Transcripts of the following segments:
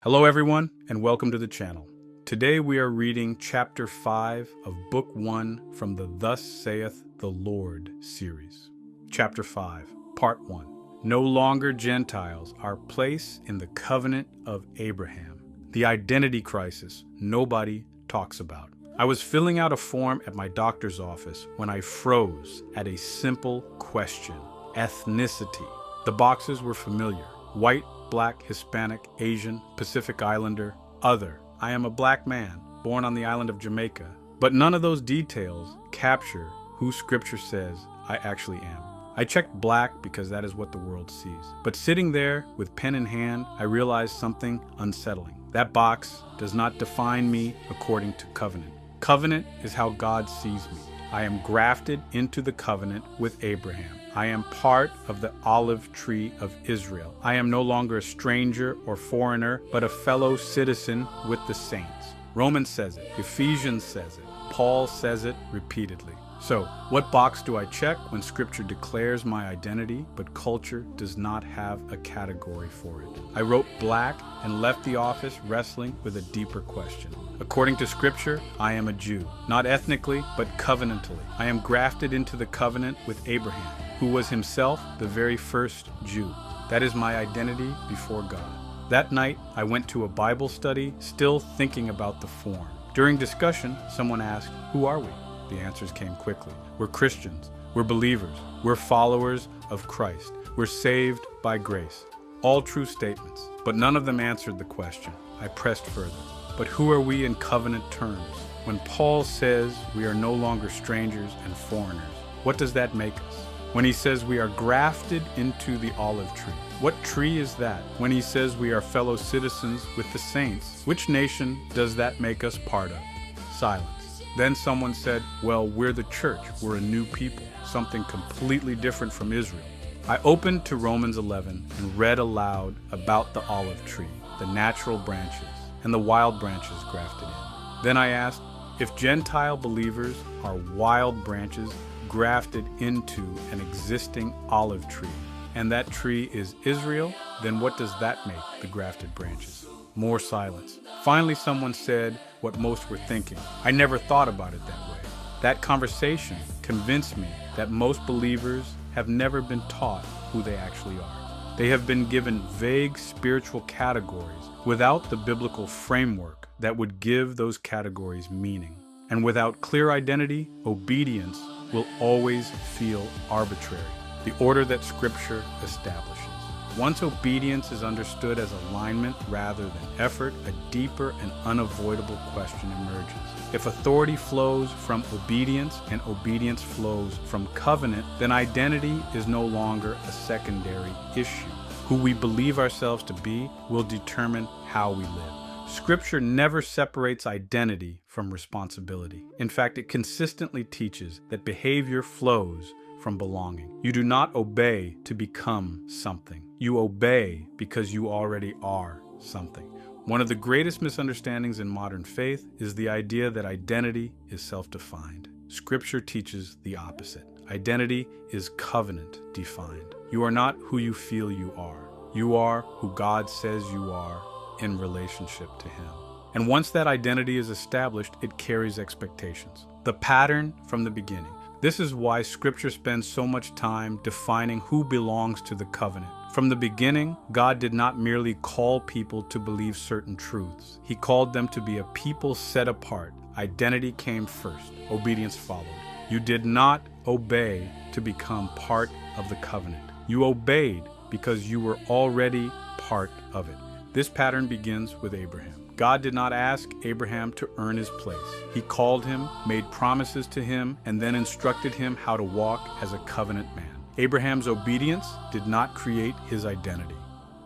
Hello everyone, and welcome to the channel. Today we are reading chapter 5 of book 1 from the Thus Saith the Lord series. Chapter 5, part 1. No longer Gentiles, our place in the covenant of Abraham. The identity crisis nobody talks about. I was filling out a form at my doctor's office when I froze at a simple question: ethnicity. The boxes were familiar: white, Black, Hispanic, Asian, Pacific Islander, other. I am a black man, born on the island of Jamaica. But none of those details capture who Scripture says I actually am. I checked black because that is what the world sees. But sitting there with pen in hand, I realized something unsettling. That box does not define me according to covenant. Covenant is how God sees me. I am grafted into the covenant with Abraham. I am part of the olive tree of Israel. I am no longer a stranger or foreigner, but a fellow citizen with the saints. Romans says it. Ephesians says it. Paul says it repeatedly. So, what box do I check when Scripture declares my identity, but culture does not have a category for it? I wrote black and left the office wrestling with a deeper question. According to Scripture, I am a Jew, not ethnically, but covenantally. I am grafted into the covenant with Abraham, who was himself the very first Jew. That is my identity before God. That night, I went to a Bible study, still thinking about the form. During discussion, someone asked, "Who are we?" The answers came quickly. We're Christians. We're believers. We're followers of Christ. We're saved by grace. All true statements, but none of them answered the question. I pressed further. But who are we in covenant terms? When Paul says we are no longer strangers and foreigners, what does that make us? When he says we are grafted into the olive tree, what tree is that? When he says we are fellow citizens with the saints, which nation does that make us part of? Silence. Then someone said, well, we're the church. We're a new people, something completely different from Israel. I opened to Romans 11 and read aloud about the olive tree, the natural branches, and the wild branches grafted in. Then I asked, if Gentile believers are wild branches grafted into an existing olive tree, and that tree is Israel, then what does that make the grafted branches? More silence. Finally, someone said what most were thinking. I never thought about it that way. That conversation convinced me that most believers have never been taught who they actually are. They have been given vague spiritual categories without the biblical framework that would give those categories meaning. And without clear identity, obedience will always feel arbitrary, the order that Scripture establishes. Once obedience is understood as alignment rather than effort, a deeper and unavoidable question emerges. If authority flows from obedience and obedience flows from covenant, then identity is no longer a secondary issue. Who we believe ourselves to be will determine how we live. Scripture never separates identity from responsibility. In fact, it consistently teaches that behavior flows from belonging. You do not obey to become something. You obey because you already are something. One of the greatest misunderstandings in modern faith is the idea that identity is self-defined. Scripture teaches the opposite. Identity is covenant-defined. You are not who you feel you are. You are who God says you are in relationship to Him. And once that identity is established, it carries expectations. The pattern from the beginning. This is why Scripture spends so much time defining who belongs to the covenant. From the beginning, God did not merely call people to believe certain truths. He called them to be a people set apart. Identity came first. Obedience followed. You did not obey to become part of the covenant. You obeyed because you were already part of it. This pattern begins with Abraham. God did not ask Abraham to earn his place. He called him, made promises to him, and then instructed him how to walk as a covenant man. Abraham's obedience did not create his identity.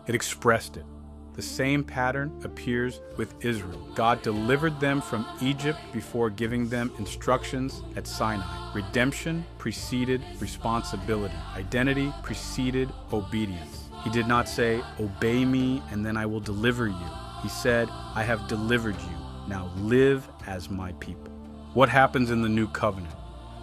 It expressed it. The same pattern appears with Israel. God delivered them from Egypt before giving them instructions at Sinai. Redemption preceded responsibility. Identity preceded obedience. He did not say, "Obey me and then I will deliver you." He said, "I have delivered you. Now live as my people." What happens in the new covenant?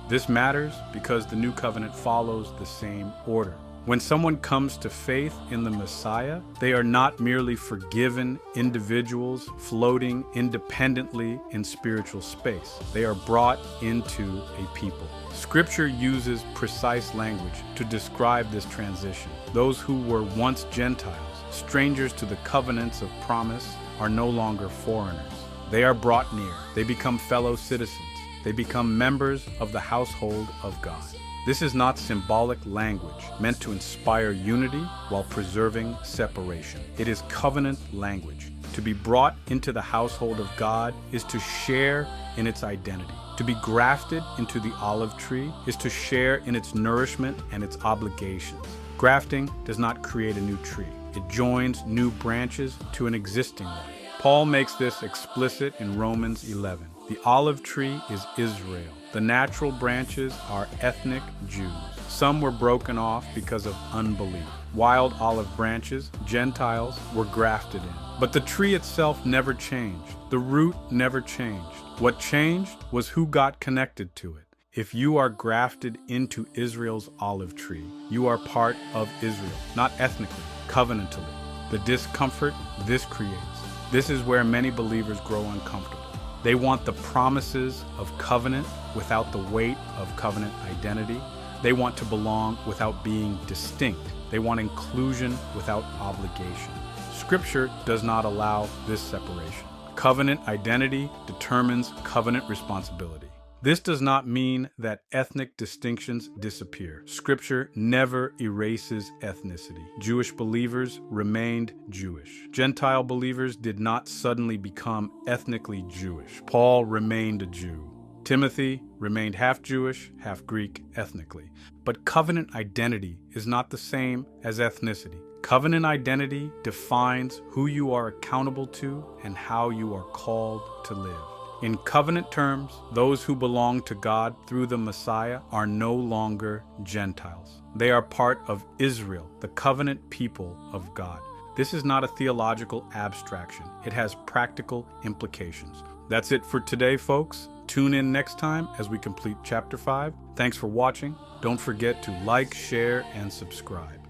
This matters because the new covenant follows the same order. When someone comes to faith in the Messiah, they are not merely forgiven individuals floating independently in spiritual space. They are brought into a people. Scripture uses precise language to describe this transition. Those who were once Gentiles, strangers to the covenants of promise, are no longer foreigners. They are brought near. They become fellow citizens. They become members of the household of God. This is not symbolic language meant to inspire unity while preserving separation. It is covenant language. To be brought into the household of God is to share in its identity. To be grafted into the olive tree is to share in its nourishment and its obligations. Grafting does not create a new tree. It joins new branches to an existing one. Paul makes this explicit in Romans 11. The olive tree is Israel. The natural branches are ethnic Jews. Some were broken off because of unbelief. Wild olive branches, Gentiles, were grafted in. But the tree itself never changed. The root never changed. What changed was who got connected to it. If you are grafted into Israel's olive tree, you are part of Israel, not ethnically, covenantally. The discomfort this creates. This is where many believers grow uncomfortable. They want the promises of covenant without the weight of covenant identity. They want to belong without being distinct. They want inclusion without obligation. Scripture does not allow this separation. Covenant identity determines covenant responsibility. This does not mean that ethnic distinctions disappear. Scripture never erases ethnicity. Jewish believers remained Jewish. Gentile believers did not suddenly become ethnically Jewish. Paul remained a Jew. Timothy remained half Jewish, half Greek ethnically. But covenant identity is not the same as ethnicity. Covenant identity defines who you are accountable to and how you are called to live. In covenant terms, those who belong to God through the Messiah are no longer Gentiles. They are part of Israel, the covenant people of God. This is not a theological abstraction. It has practical implications. That's it for today, folks. Tune in next time as we complete chapter 5. Thanks for watching. Don't forget to like, share, and subscribe.